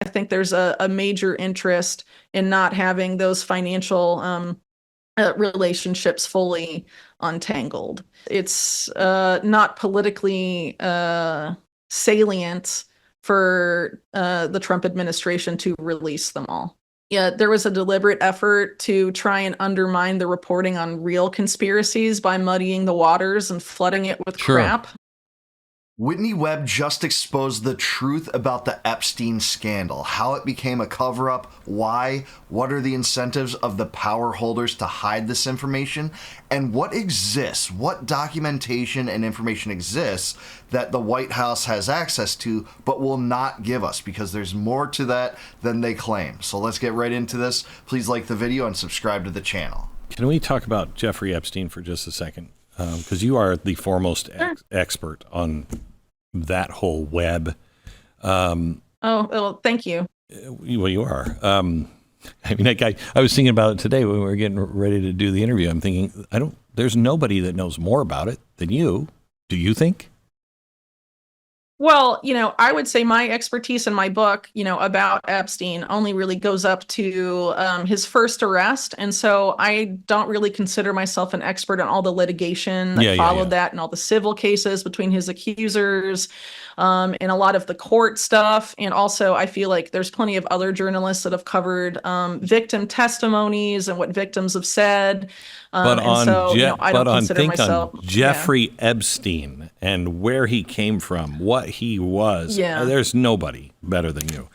I think there's a major interest in not having those financial relationships fully untangled. It's not politically salient for the Trump administration to release them all. Yeah, there was a deliberate effort to try and undermine the reporting on real conspiracies by muddying the waters and flooding it with Sure. crap. Whitney Webb just exposed the truth about the Epstein scandal, how it became a cover-up, why, what are the incentives of the power holders to hide this information, and what exists, what documentation and information exists that the White House has access to but will not give us, because there's more to that than they claim. So let's get right into this. Please like the video and subscribe to the channel. Can we talk about Jeffrey Epstein for just a second? Because you are the foremost expert on that whole web. Oh, well, thank you. Well, you are. I mean, I was thinking about it today when we were getting ready to do the interview. I'm thinking, there's nobody that knows more about it than you. Do you think? Well, I would say my expertise in my book, about Epstein only really goes up to his first arrest. And so I don't really consider myself an expert on all the litigation that followed that and all the civil cases between his accusers and a lot of the court stuff. And also, I feel like there's plenty of other journalists that have covered victim testimonies and what victims have said. But I don't consider myself on Jeffrey Epstein and where he came from, what he was. There's nobody better than you.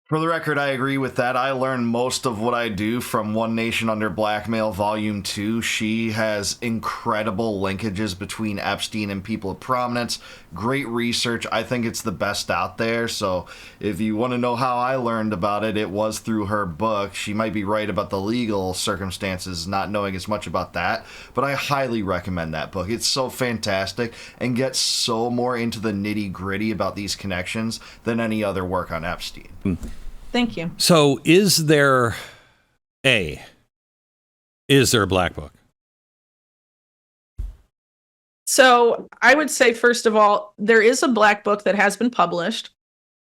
For the record, I agree with that. I learned most of what I do from One Nation Under Blackmail Volume 2. She has incredible linkages between Epstein and people of prominence. Great research. I think it's the best out there. So if you want to know how I learned about it, it was through her book. She might be right about the legal circumstances, not knowing as much about that. But I highly recommend that book. It's so fantastic and gets so more into the nitty-gritty about these connections than any other work on Epstein. Thank you. So is there a black book? So I would say, first of all, there is a black book that has been published.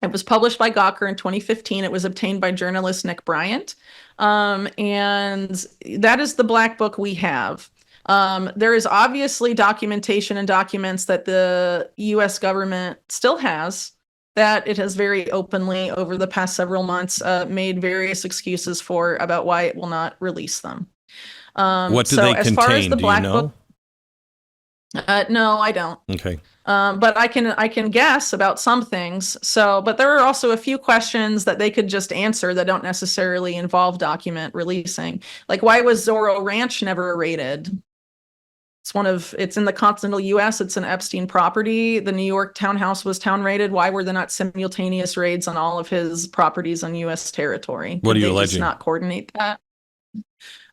It was published by Gawker in 2015. It was obtained by journalist Nick Bryant. And that is the black book we have. There is obviously documentation and documents that the U.S. government still has that it has very openly over the past several months made various excuses for about why it will not release them. What do they contain? As far as the black book, no, I don't. Okay. But I can guess about some things. But there are also a few questions that they could just answer that don't necessarily involve releasing. Like, why was Zorro Ranch never raided? It's in the continental U.S. It's an Epstein property. The New York townhouse was town raided. Why were there not simultaneous raids on all of his properties on U.S. territory? What are you alleging? Did they just not coordinate that?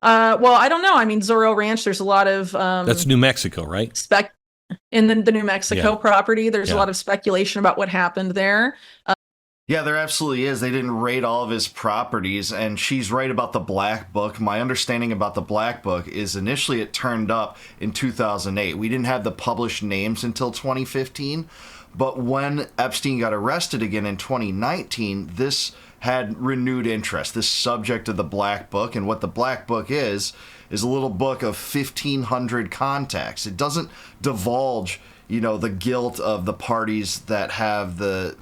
Well, I don't know. I mean, Zorro Ranch, there's a lot of... That's New Mexico, right? In the New Mexico property, there's a lot of speculation about what happened there. Yeah, there absolutely is. They didn't raid all of his properties, and she's right about the Black Book. My understanding about the Black Book is initially it turned up in 2008. We didn't have the published names until 2015, but when Epstein got arrested again in 2019, this had renewed interest, this subject of the Black Book. And what the Black Book is a little book of 1,500 contacts. It doesn't divulge, the guilt of the parties that have the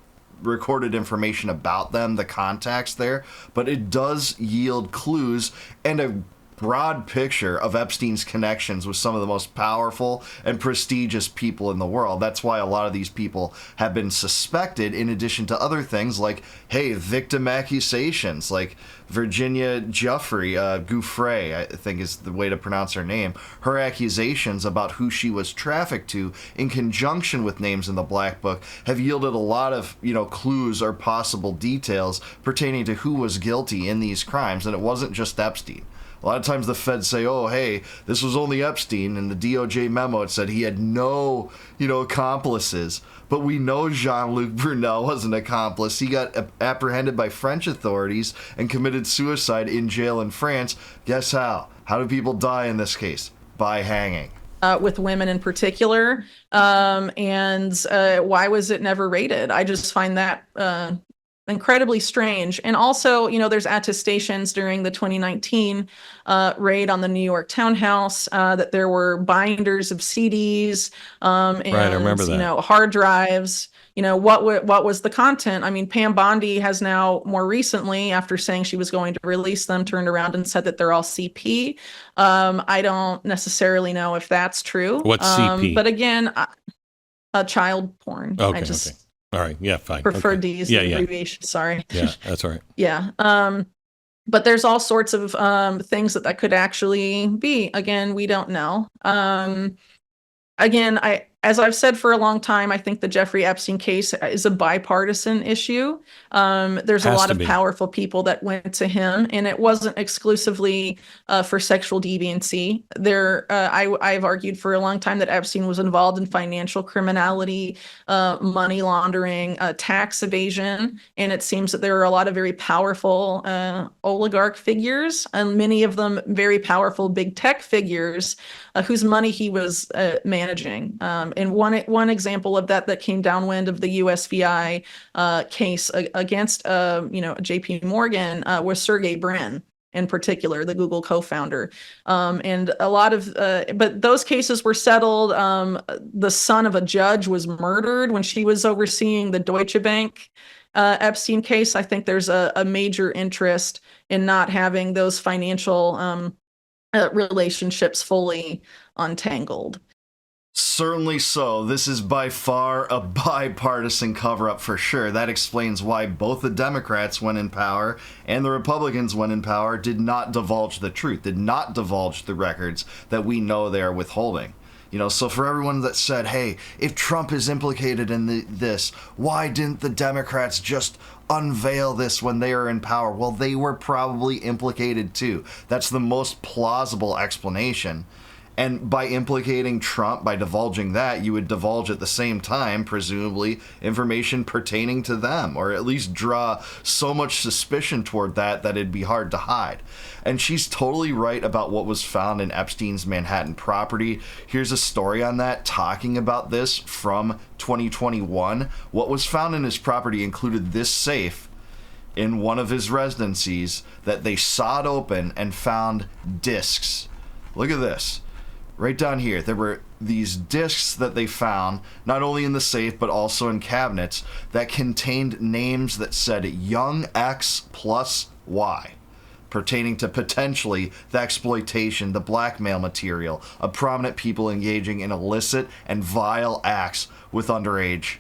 recorded information about them, the contacts there, but it does yield clues and a broad picture of Epstein's connections with some of the most powerful and prestigious people in the world. That's why a lot of these people have been suspected, in addition to other things like, victim accusations, like Virginia Giuffre, I think is the way to pronounce her name. Her accusations about who she was trafficked to in conjunction with names in the Black Book have yielded a lot of, clues or possible details pertaining to who was guilty in these crimes, and it wasn't just Epstein. A lot of times the feds say, this was only Epstein. In the DOJ memo, it said he had no, accomplices. But we know Jean-Luc Brunel was an accomplice. He got apprehended by French authorities and committed suicide in jail in France. Guess how? How do people die in this case? By hanging. With women in particular. And why was it never raided? I just find that incredibly strange. And also, there's attestations during the 2019 raid on the New York townhouse that there were binders of CDs and Right, I remember that. hard drives. What was the content? I mean, Pam Bondi has now more recently, after saying she was going to release them, turned around and said that they're all CP. I don't necessarily know if that's true. What's CP? But again, child porn. Okay, I just okay. All right. Yeah, fine. preferred Okay. to use Yeah, the yeah. abbreviation. Sorry. Yeah, that's all right. Yeah. But there's all sorts of things that could actually be. Again, we don't know. Again, as I've said for a long time, I think the Jeffrey Epstein case is a bipartisan issue. There's a Has lot to of be. powerful people that went to him, and it wasn't exclusively for sexual deviancy. I've argued for a long time that Epstein was involved in financial criminality, money laundering, tax evasion, and it seems that there are a lot of very powerful oligarch figures, and many of them very powerful big tech figures whose money he was managing. And one example of that came downwind of the USVI case against JP Morgan was Sergey Brin in particular, the Google co-founder. And a lot of, but those cases were settled. The son of a judge was murdered when she was overseeing the Deutsche Bank Epstein case. I think there's a major interest in not having those financial relationships fully untangled. Certainly so. This is by far a bipartisan cover-up for sure. That explains why both the Democrats, when in power, and the Republicans, when in power, did not divulge the truth, did not divulge the records that we know they are withholding. So for everyone that said, hey, if Trump is implicated in this, why didn't the Democrats just unveil this when they were in power? Well, they were probably implicated too. That's the most plausible explanation. And by implicating Trump, by divulging that, you would divulge at the same time, presumably, information pertaining to them, or at least draw so much suspicion toward that it'd be hard to hide. And she's totally right about what was found in Epstein's Manhattan property. Here's a story on that talking about this from 2021. What was found in his property included this safe in one of his residencies that they sawed open and found discs. Look at this. Right down here, there were these discs that they found, not only in the safe, but also in cabinets, that contained names that said young X plus Y, pertaining to potentially the exploitation, the blackmail material of prominent people engaging in illicit and vile acts with underage,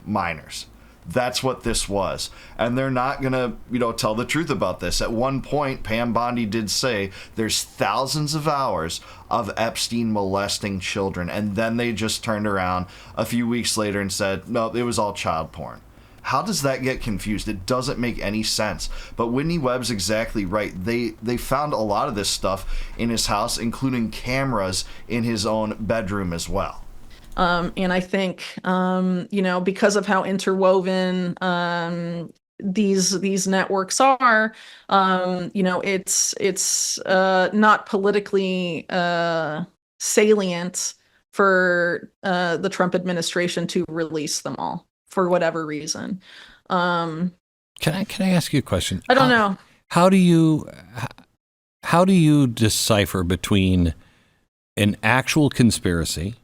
minors. That's what this was. And they're not going to, tell the truth about this. At one point, Pam Bondi did say there's thousands of hours of Epstein molesting children. And then they just turned around a few weeks later and said, no, it was all child porn. How does that get confused? It doesn't make any sense. But Whitney Webb's exactly right. They found a lot of this stuff in his house, including cameras in his own bedroom as well. And I think, because of how interwoven these networks are, it's not politically salient for the Trump administration to release them all for whatever reason. Can I ask you a question? I don't know. How do you decipher between an actual conspiracy?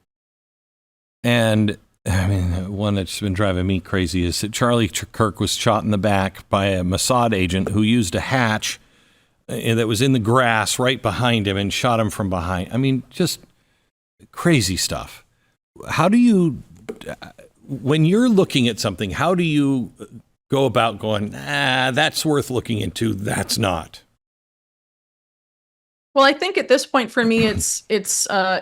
And I mean, one that's been driving me crazy is that Charlie Kirk was shot in the back by a Mossad agent who used a hatch that was in the grass right behind him and shot him from behind. I mean, just crazy stuff. How do you, when you're looking at something, how do you go about going, that's worth looking into, that's not? Well, I think at this point for me, it's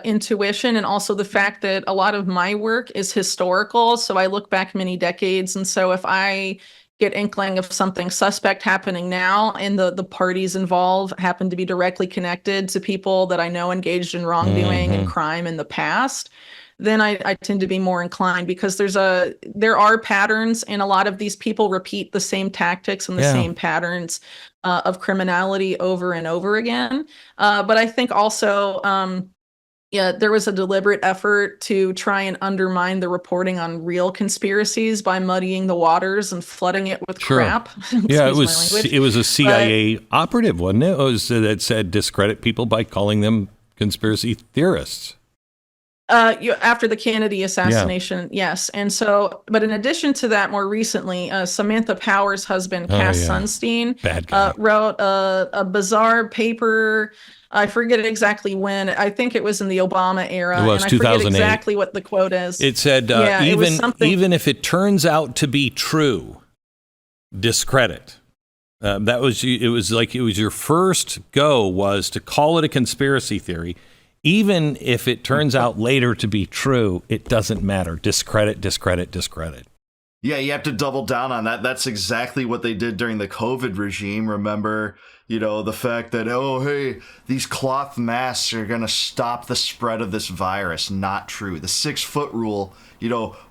intuition, and also the fact that a lot of my work is historical. So I look back many decades. And so if I get inkling of something suspect happening now and the parties involved happen to be directly connected to people that I know engaged in wrongdoing and crime in the past, then I tend to be more inclined, because there are patterns, and a lot of these people repeat the same tactics and the same patterns of criminality over and over again. But I think also, Yeah, there was a deliberate effort to try and undermine the reporting on real conspiracies by muddying the waters and flooding it with Sure. crap. Yeah, Excuse my language. it was a CIA operative, wasn't it? It was that said discredit people by calling them conspiracy theorists. After the Kennedy assassination, yes. And so, but in addition to that, more recently, Samantha Power's husband, Cass Sunstein, Bad guy. wrote a bizarre paper. I forget exactly when. I think it was in the Obama era. It was and I forget 2008. exactly what the quote is. It said, it was something. even if it turns out to be true, discredit. It was your first go was to call it a conspiracy theory. Even if it turns out later to be true, it doesn't matter. Discredit, discredit, discredit. Yeah, you have to double down on that. That's exactly what they did during the COVID regime. Remember, the fact that, oh, hey, these cloth masks are going to stop the spread of this virus. Not true. The 6-foot rule,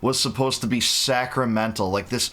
was supposed to be sacramental. Like this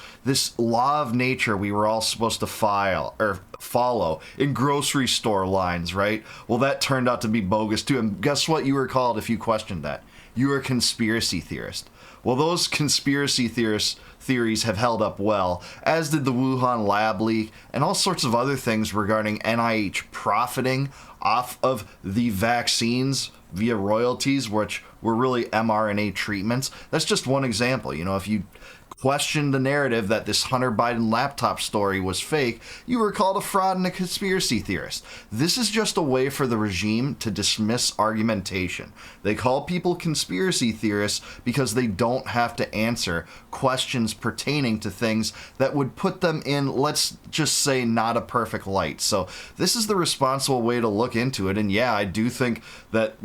law of nature we were all supposed to follow in grocery store lines, right? Well, that turned out to be bogus too. And guess what you were called if you questioned that? You were a conspiracy theorist. Well, those conspiracy theories have held up well, as did the Wuhan lab leak and all sorts of other things regarding NIH profiting off of the vaccines via royalties, which were really mRNA treatments. That's just one example. If you question the narrative that this Hunter Biden laptop story was fake, you were called a fraud and a conspiracy theorist. This is just a way for the regime to dismiss argumentation. They call people conspiracy theorists because they don't have to answer questions pertaining to things that would put them in, let's just say, not a perfect light. So this is the responsible way to look into it. And yeah, I do think that,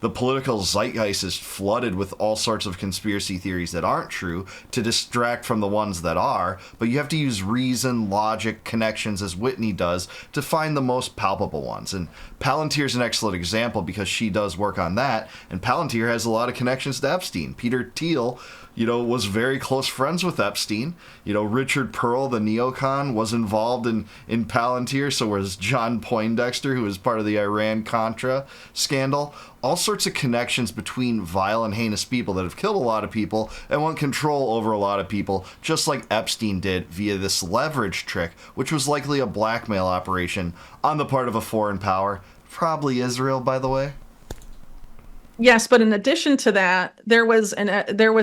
the political zeitgeist is flooded with all sorts of conspiracy theories that aren't true to distract from the ones that are, but you have to use reason, logic, connections, as Whitney does, to find the most palpable ones. And Palantir's an excellent example because she does work on that, and Palantir has a lot of connections to Epstein. Peter Thiel, was very close friends with Epstein. Richard Pearl, the neocon, was involved in Palantir, so was John Poindexter, who was part of the Iran-Contra scandal. All sorts of connections between vile and heinous people that have killed a lot of people and want control over a lot of people, just like Epstein did via this leverage trick, which was likely a blackmail operation on the part of a foreign power, probably Israel, by the way. Yes, but in addition to that, there was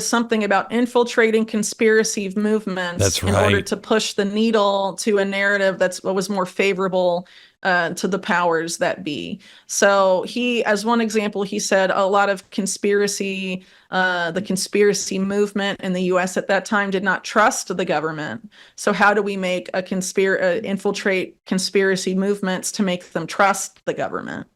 something about infiltrating conspiracy movements That's in order right. to push the needle to a narrative what was more favorable to the powers that be. So he, as one example, he said a lot of the conspiracy movement in the U.S. at that time did not trust the government. So how do we make infiltrate conspiracy movements to make them trust the government?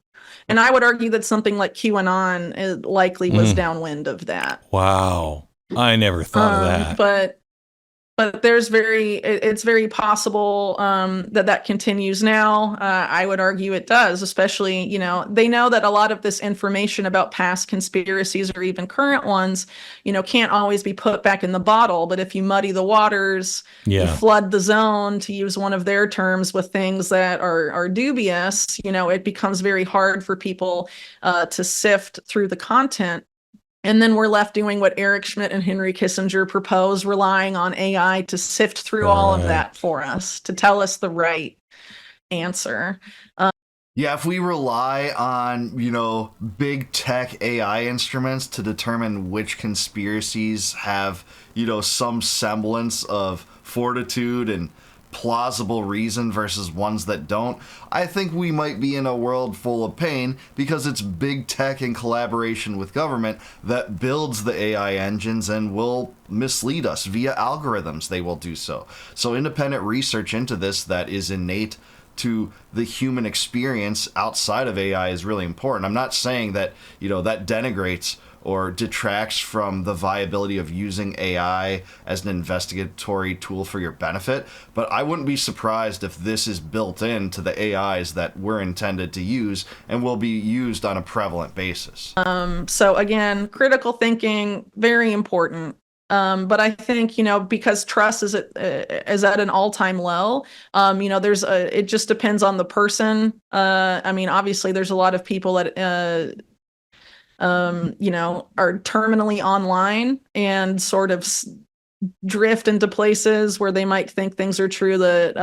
And I would argue that something like QAnon likely was downwind of that. Wow. I never thought of that. But it's very possible that continues now. I would argue it does, especially, they know that a lot of this information about past conspiracies or even current ones, can't always be put back in the bottle. But if you muddy the waters, you flood the zone, to use one of their terms, with things that are dubious, it becomes very hard for people to sift through the content. And then we're left doing what Eric Schmidt and Henry Kissinger proposed, relying on AI to sift through all of that for us, to tell us the right answer. Yeah, if we rely on, big tech AI instruments to determine which conspiracies have, some semblance of fortitude and plausible reason versus ones that don't, I think we might be in a world full of pain, because it's big tech in collaboration with government that builds the AI engines and will mislead us via algorithms. They will do so. So independent research into this that is innate to the human experience outside of AI is really important. I'm not saying that, that denigrates or detracts from the viability of using AI as an investigatory tool for your benefit, but I wouldn't be surprised if this is built into the AIs that we're intended to use and will be used on a prevalent basis. So again, critical thinking, very important. But I think, because trust is at an all-time low, it just depends on the person. Obviously there's a lot of people that are terminally online and sort of drift into places where they might think things are true that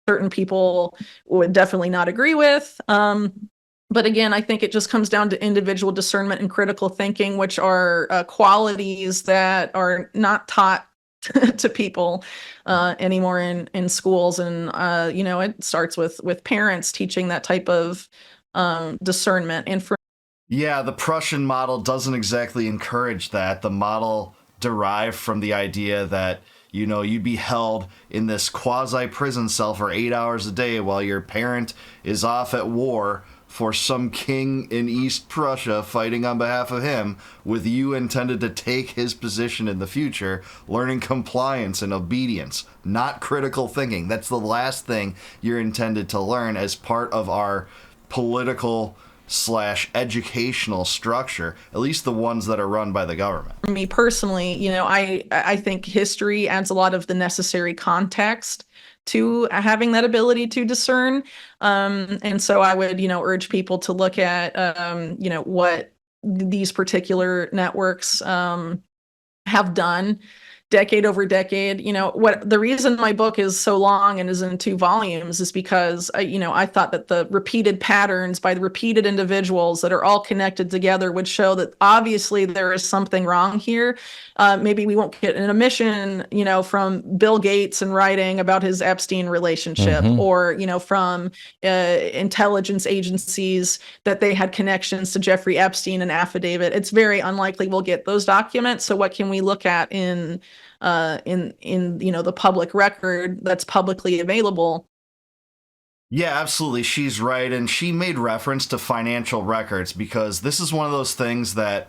certain people would definitely not agree with. But again, I think it just comes down to individual discernment and critical thinking, which are qualities that are not taught to people anymore in schools. And it starts with parents teaching that type of discernment. And for Yeah, the Prussian model doesn't exactly encourage that. The model derived from the idea that, you'd be held in this quasi-prison cell for 8 hours a day while your parent is off at war for some king in East Prussia fighting on behalf of him, with you intended to take his position in the future, learning compliance and obedience, not critical thinking. That's the last thing you're intended to learn as part of our political / educational structure, at least the ones that are run by the government. For me personally, I think history adds a lot of the necessary context to having that ability to discern. And so I would, urge people to look at, what these particular networks have done decade over decade. What the reason my book is so long and is in 2 volumes is because I thought that the repeated patterns by the repeated individuals that are all connected together would show that obviously there is something wrong here. Maybe we won't get an admission, from Bill Gates and writing about his Epstein relationship, or from intelligence agencies that they had connections to Jeffrey Epstein and affidavit. It's very unlikely we'll get those documents. So what can we look at in the public record that's publicly available? Yeah, absolutely. She's right. And she made reference to financial records because this is one of those things that,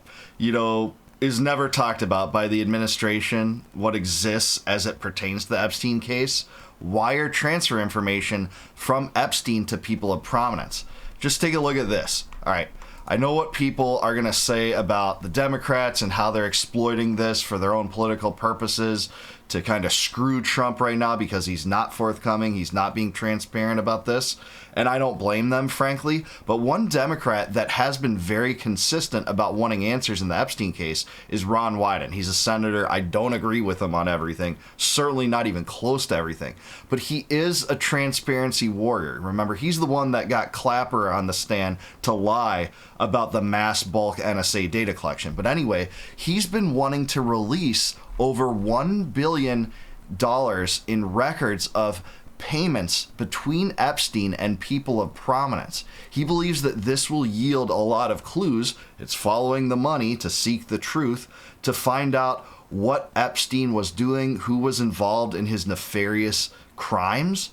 is never talked about by the administration, what exists as it pertains to the Epstein case. Wire transfer information from Epstein to people of prominence. Just take a look at this. All right. I know what people are going to say about the Democrats and how they're exploiting this for their own political purposes to kind of screw Trump right now because he's not forthcoming. He's not being transparent about this. And I don't blame them, frankly. But one Democrat that has been very consistent about wanting answers in the Epstein case is Ron Wyden. He's a senator. I don't agree with him on everything, certainly not even close to everything. But he is a transparency warrior. Remember, he's the one that got Clapper on the stand to lie about the mass bulk NSA data collection. But anyway, he's been wanting to release over $1 billion in records of payments between Epstein and people of prominence. He believes that this will yield a lot of clues. It's following the money to seek the truth, to find out what Epstein was doing, who was involved in his nefarious crimes,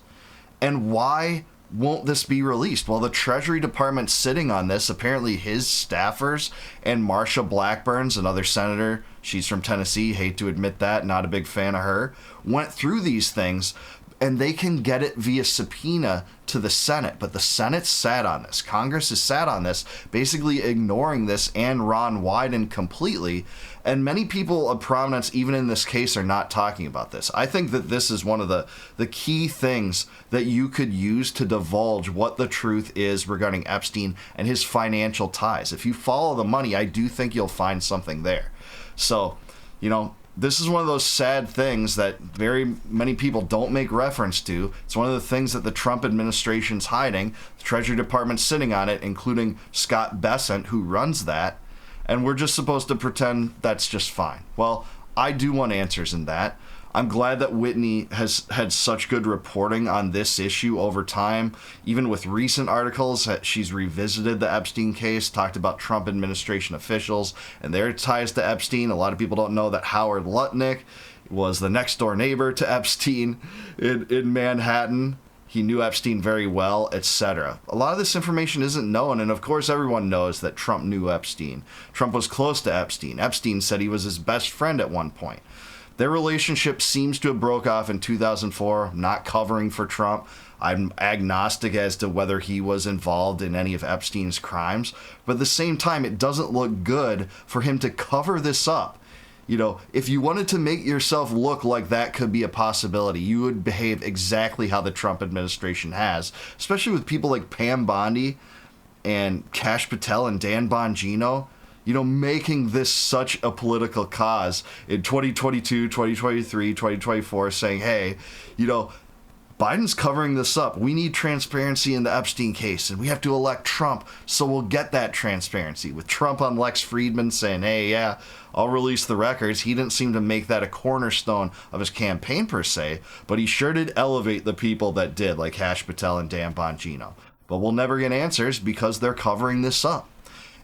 and why won't this be released? Well, the Treasury Department's sitting on this. Apparently his staffers and Marsha Blackburn's, another senator, she's from Tennessee, hate to admit that, not a big fan of her, went through these things, and they can get it via subpoena to the Senate. But the Senate sat on this. Congress has sat on this, basically ignoring this and Ron Wyden completely. And many people of prominence, even in this case, are not talking about this. I think that this is one of the key things that you could use to divulge what the truth is regarding Epstein and his financial ties. If you follow the money, I do think you'll find something there. So, this is one of those sad things that very many people don't make reference to. It's one of the things that the Trump administration's hiding. The Treasury Department's sitting on it, including Scott Bessent, who runs that. And we're just supposed to pretend that's just fine. Well, I do want answers in that. I'm glad that Whitney has had such good reporting on this issue over time. Even with recent articles, she's revisited the Epstein case, talked about Trump administration officials and their ties to Epstein. A lot of people don't know that Howard Lutnick was the next door neighbor to Epstein in Manhattan. He knew Epstein very well, etc. A lot of this information isn't known, and of course everyone knows that Trump knew Epstein. Trump was close to Epstein. Epstein said he was his best friend at one point. Their relationship seems to have broke off in 2004. I'm not covering for Trump. I'm agnostic as to whether he was involved in any of Epstein's crimes. But at the same time, it doesn't look good for him to cover this up. If you wanted to make yourself look like that could be a possibility, you would behave exactly how the Trump administration has, especially with people like Pam Bondi. and Kash Patel and Dan Bongino, you know, making this such a political cause in 2022, 2023, 2024, saying, hey, you know, Biden's covering this up. We need transparency in the Epstein case, and we have to elect Trump, so we'll get that transparency. With Trump on Lex Friedman saying, hey, yeah, I'll release the records. He didn't seem to make that a cornerstone of his campaign per se, but he sure did elevate the people that did, like Kash Patel and Dan Bongino. But we'll never get answers because they're covering this up.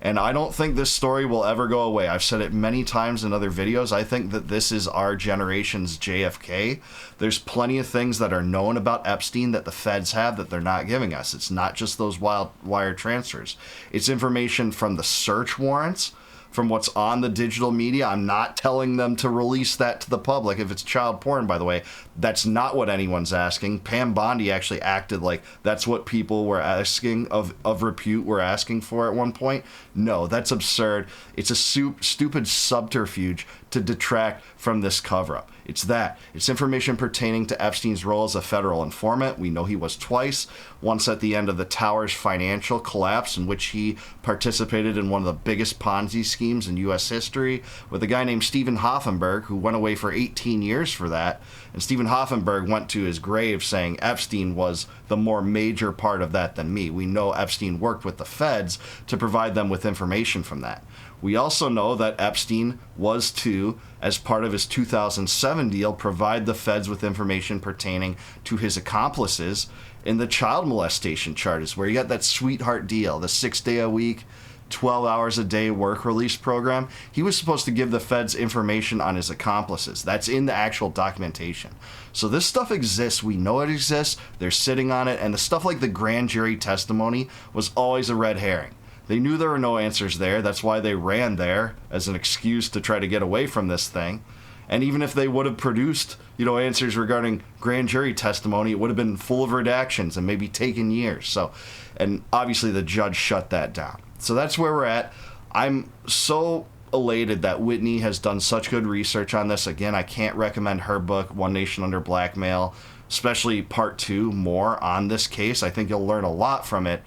And I don't think this story will ever go away. I've said it many times in other videos. I think that this is our generation's JFK. There's plenty of things that are known about Epstein that the feds have that they're not giving us. It's not just those wild wire transfers. It's information from the search warrants, from what's on the digital media. I'm not telling them to release that to the public. If it's child porn, by the way, that's not what anyone's asking. Pam Bondi actually acted like that's what people were asking of repute were asking for at one point. No, that's absurd. It's a stupid subterfuge to detract from this cover-up. It's that. It's information pertaining to Epstein's role as a federal informant. We know he was twice. Once at the end of the Towers financial collapse, in which he participated in one of the biggest Ponzi schemes in U.S. history, with a guy named Stephen Hoffenberg, who went away for 18 years for that. And Stephen Hoffenberg went to his grave saying Epstein was the more major part of that than me. We know Epstein worked with the feds to provide them with information from that. We also know that Epstein was to, as part of his 2007 deal, provide the feds with information pertaining to his accomplices in the child molestation charges, where you got that sweetheart deal, the 6-day-a-week, 12 hours a day work release program. He was supposed to give the feds information on his accomplices. That's in the actual documentation. So this stuff exists. We know it exists. They're sitting on it. And the stuff like the grand jury testimony was always a red herring. They knew there were no answers there. That's why they ran there as an excuse to try to get away from this thing. And even if they would have produced, you know, answers regarding grand jury testimony, it would have been full of redactions and maybe taken years. So, and obviously the judge shut that down. So that's where we're at. I'm so elated that Whitney has done such good research on this. Again, I can't recommend her book, One Nation Under Blackmail, especially part 2, more on this case. I think you'll learn a lot from it.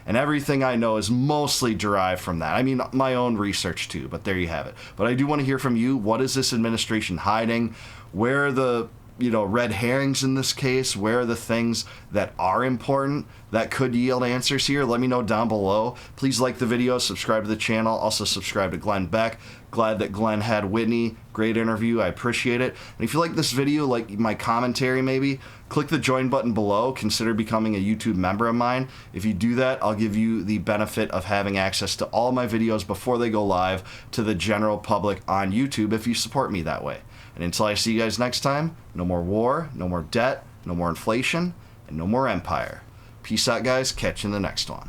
And everything I know is mostly derived from that. I mean, my own research too, but there you have it. But I do want to hear from you. What is this administration hiding? Where are the, you know, red herrings in this case? Where are the things that are important that could yield answers here? Let me know down below. Please like the video, subscribe to the channel. Also subscribe to Glenn Beck. Glad that Glenn had Whitney. Great interview. I appreciate it. And if you like this video, like my commentary maybe, click the join button below. Consider becoming a YouTube member of mine. If you do that, I'll give you the benefit of having access to all my videos before they go live to the general public on YouTube if you support me that way. And until I see you guys next time, no more war, no more debt, no more inflation, and no more empire. Peace out, guys. Catch you in the next one.